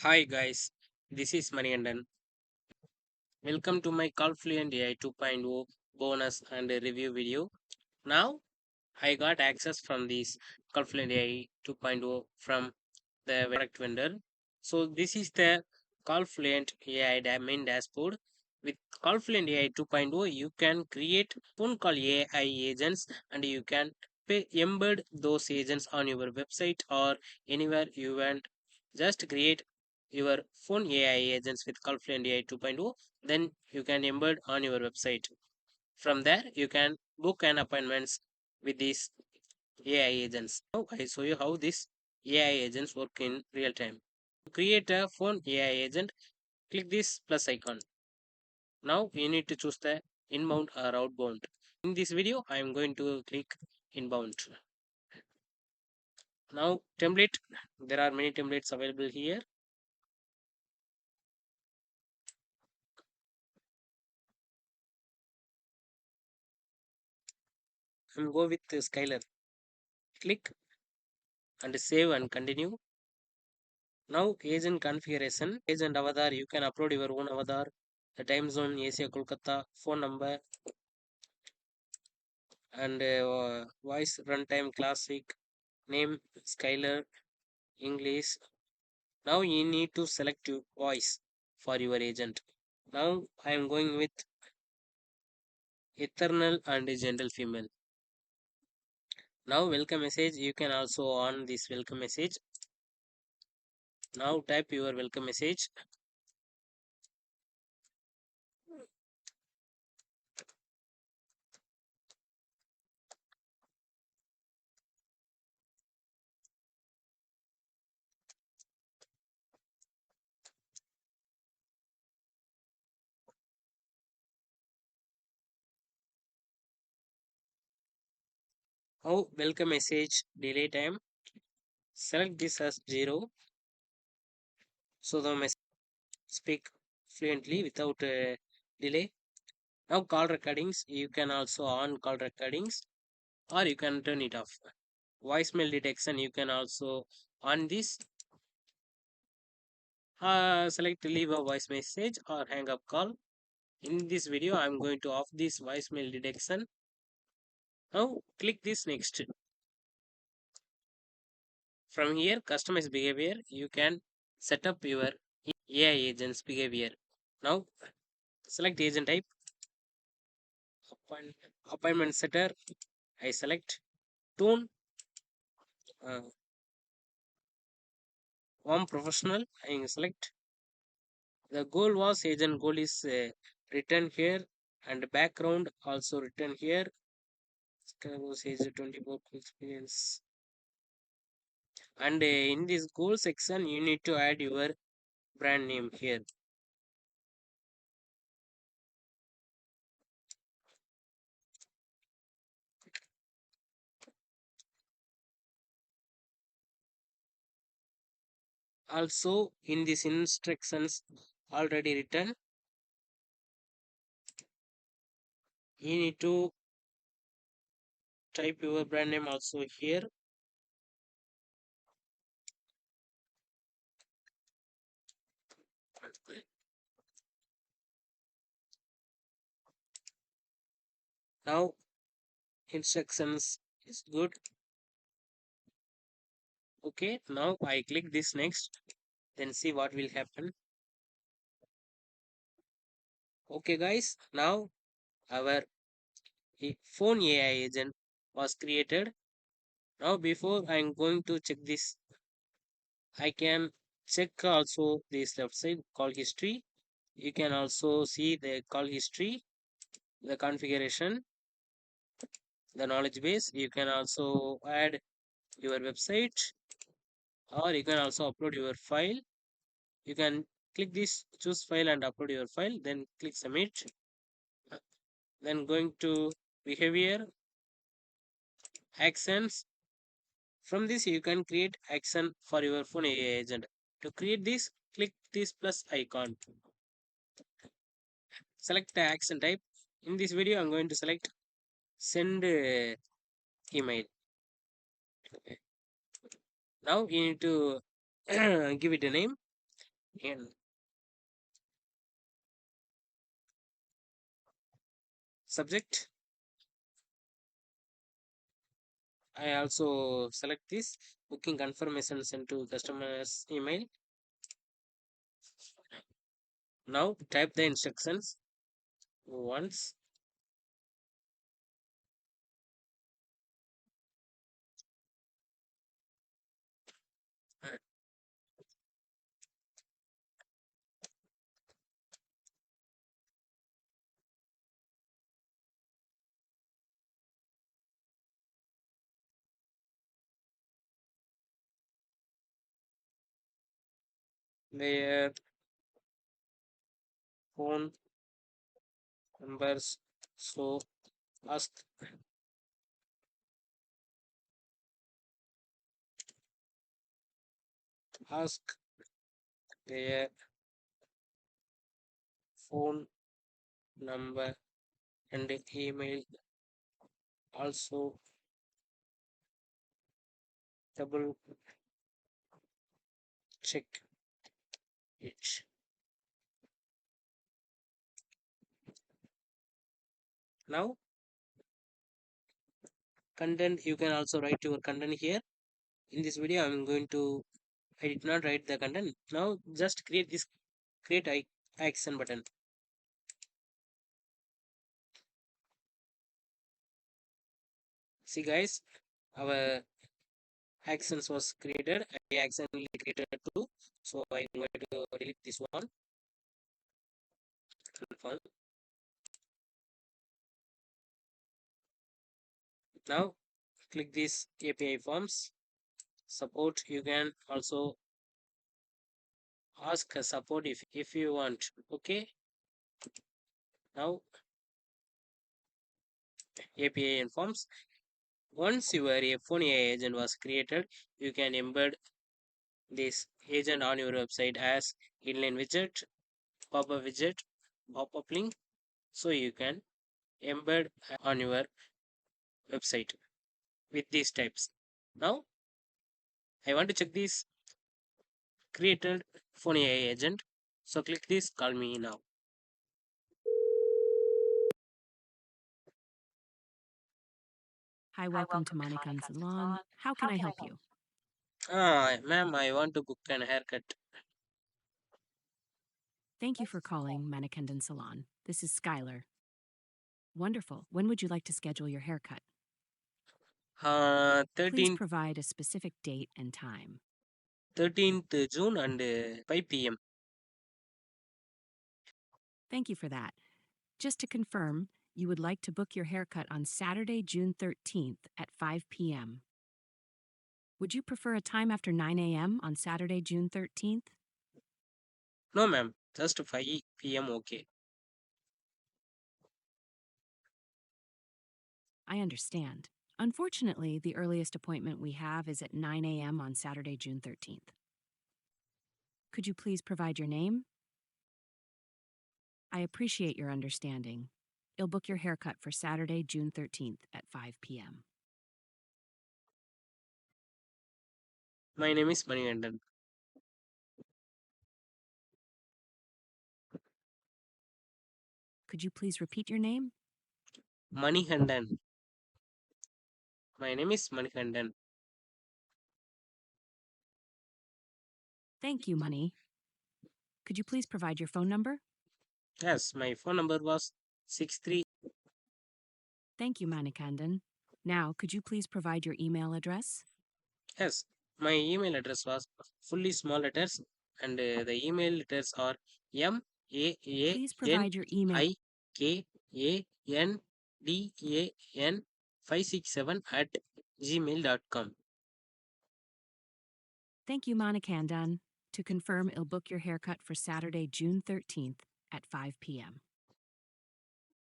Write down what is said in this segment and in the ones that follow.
Hi guys, this is Maniandan. Welcome to my Callfluent AI 2.0 bonus and a review video. Now I got access from this Callfluent AI 2.0 from the product vendor. So this is the Callfluent AI main dashboard. With Callfluent AI 2.0, you can create phone call AI agents and you can embed those agents on your website or anywhere you want. Just create your phone AI agents with Callfluent AI 2.0, then you can embed on your website. From there, you can book an appointments with these AI agents. Now I show you how these AI agents work in real time. To create a phone AI agent, click this plus icon. Now you need to choose the inbound or outbound. In this video, I am going to click inbound. Now template, there are many templates available here. I'm go with Skyler. Click and save and continue. Now agent configuration, agent avatar, you can upload your own avatar, the time zone, Asia Kolkata, phone number, and voice runtime classic, name Skyler, English. Now you need to select your voice for your agent. Now I am going with eternal and gentle female. Now welcome message, you can also on this welcome message. Now type your welcome message. Now welcome message delay time. Select this as 0 so the message speak fluently without delay. Now call recordings, you can also on call recordings or you can turn it off. Voicemail detection, you can also on this. Select leave a voice message or hang up call. In this video, I'm going to off this voicemail detection. Now click this next. From here, customize behavior. You can set up your AI agent's behavior. Now select agent type. Appointment setter. I select tone. Uh, warm professional. I select. The goal was agent goal is written here and background also written here. Age 24 experience. And in this goal section, you need to add your brand name here. Also, in these instructions already written, you need to type your brand name also here. Now, instructions is good. Okay, now I click this next, then see what will happen. Okay, guys, now our phone AI agent was created. Now, before I'm going to check this, I can check also this left side call history. You can also see the call history, the configuration, the knowledge base. You can also add your website or you can also upload your file. You can click this choose file and upload your file, then click submit. Then going to behavior, actions. From this you can create action for your phone AI agent. To create this, click this plus icon. Select the action type. In this video, I'm going to select send email. Now you need to give it a name. And subject, I also select this booking confirmation sent to customer's email. Now type the instructions once. Their phone numbers. So ask ask their phone number and email. Also double check it. Now content, you can also write your content here. In this video I did not write the content. Now just create this create action button. See guys, our actions was created. I accidentally created two, so I'm going to delete this one. Confirm. Now click this API forms support. You can also ask a support if you want. Okay. Now API informs. Once your F1 AI agent was created, you can embed this agent on your website as inline widget, pop-up widget, pop-up link, so you can embed on your website with these types. Now I want to check this created phone AI agent, so click this call me now. Hi, welcome to Manikan Salon. How can I help you? Ma'am, I want to book an haircut. Thank you for calling Manikandan Salon. This is Skylar. Wonderful. When would you like to schedule your haircut? Please 13th provide a specific date and time. 13th June and 5 p.m. Thank you for that. Just to confirm, you would like to book your haircut on Saturday, June 13th at 5 p.m. Would you prefer a time after 9 a.m. on Saturday, June 13th? No, ma'am, just 5 p.m. Okay. I understand. Unfortunately, the earliest appointment we have is at 9 a.m. on Saturday, June 13th. Could you please provide your name? I appreciate your understanding. You'll book your haircut for Saturday, June 13th at 5 p.m. My name is Manigandan. Could you please repeat your name? Manigandan. My name is Manigandan. Thank you, Money. Could you please provide your phone number? Yes, my phone number was 63. Thank you, Manikandan. Now, could you please provide your email address? Yes, my email address was fully small letters, and the email letters are Please provide your email. MAANIKANDAN 567 at gmail.com. Thank you, Manikandan. To confirm, you'll book your haircut for Saturday, June 13th at 5 p.m.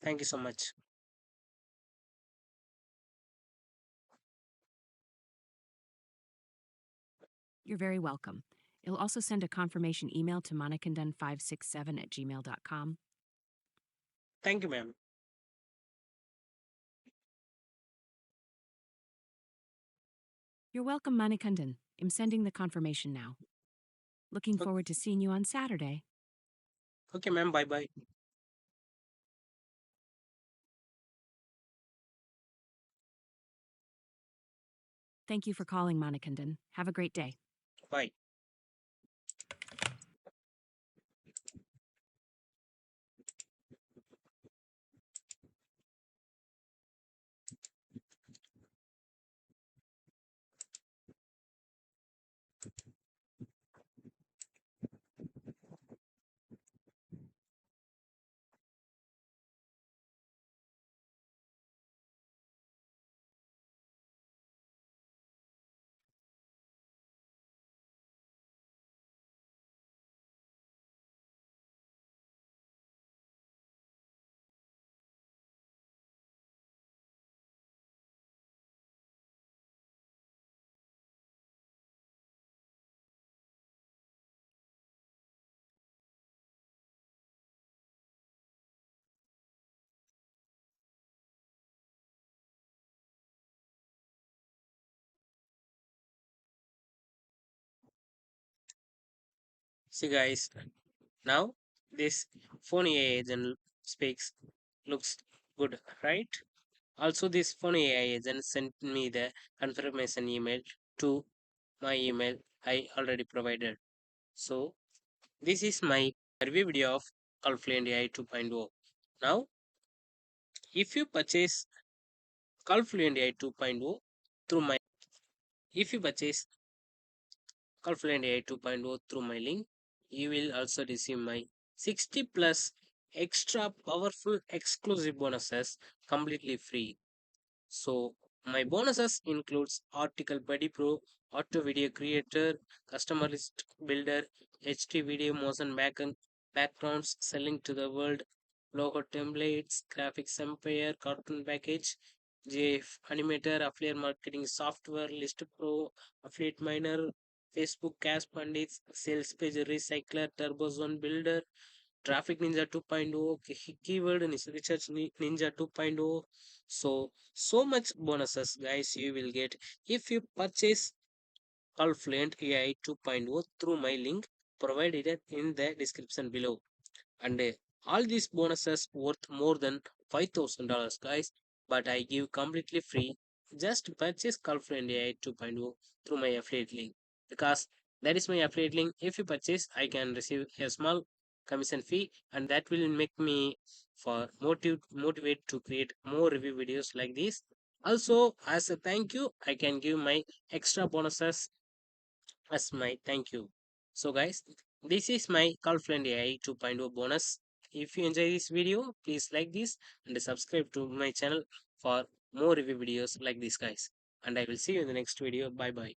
Thank you so much. You're very welcome. You'll also send a confirmation email to manikandan567 at gmail.com. Thank you, ma'am. You're welcome, Manikandan. I'm sending the confirmation now. Looking O- forward to seeing you on Saturday. Okay, ma'am. Bye bye. Thank you for calling, Monikanden. Have a great day. Bye. See, guys. Now this phone AI agent speaks looks good, right? Also, this phone AI agent sent me the confirmation email to my email I already provided. So this is my review video of Callfluent AI 2.0. Now, if you purchase Callfluent AI 2.0 through my if you purchase Callfluent AI 2.0 through my link, you will also receive my 60 plus extra powerful exclusive bonuses completely free. So my bonuses includes Article Buddy Pro, Auto Video Creator, Customer List Builder, HD Video Motion Backgrounds Selling to the World, Logo Templates, Graphics Empire, Cartoon Package, GIF Animator, Affiliate Marketing Software, List Pro, Affiliate Miner, Facebook Cash Pundits, Sales Page Recycler, Turbo Zone Builder, Traffic Ninja 2.0, Keyword Research Ninja 2.0. So much bonuses, guys, you will get if you purchase Callfluent AI 2.0 through my link provided in the description below. And all these bonuses worth more than $5,000, guys, but I give completely free. Just purchase Callfluent AI 2.0 through my affiliate link, because that is my affiliate link. If you purchase, I can receive a small commission fee, and that will make me for motivate to create more review videos like this. Also, as a thank you, I can give my extra bonuses as my thank you. So guys, this is my Callfluent AI 2.0 bonus. If you enjoy this video, please like this and subscribe to my channel for more review videos like this, guys. And I will see you in the next video. Bye bye.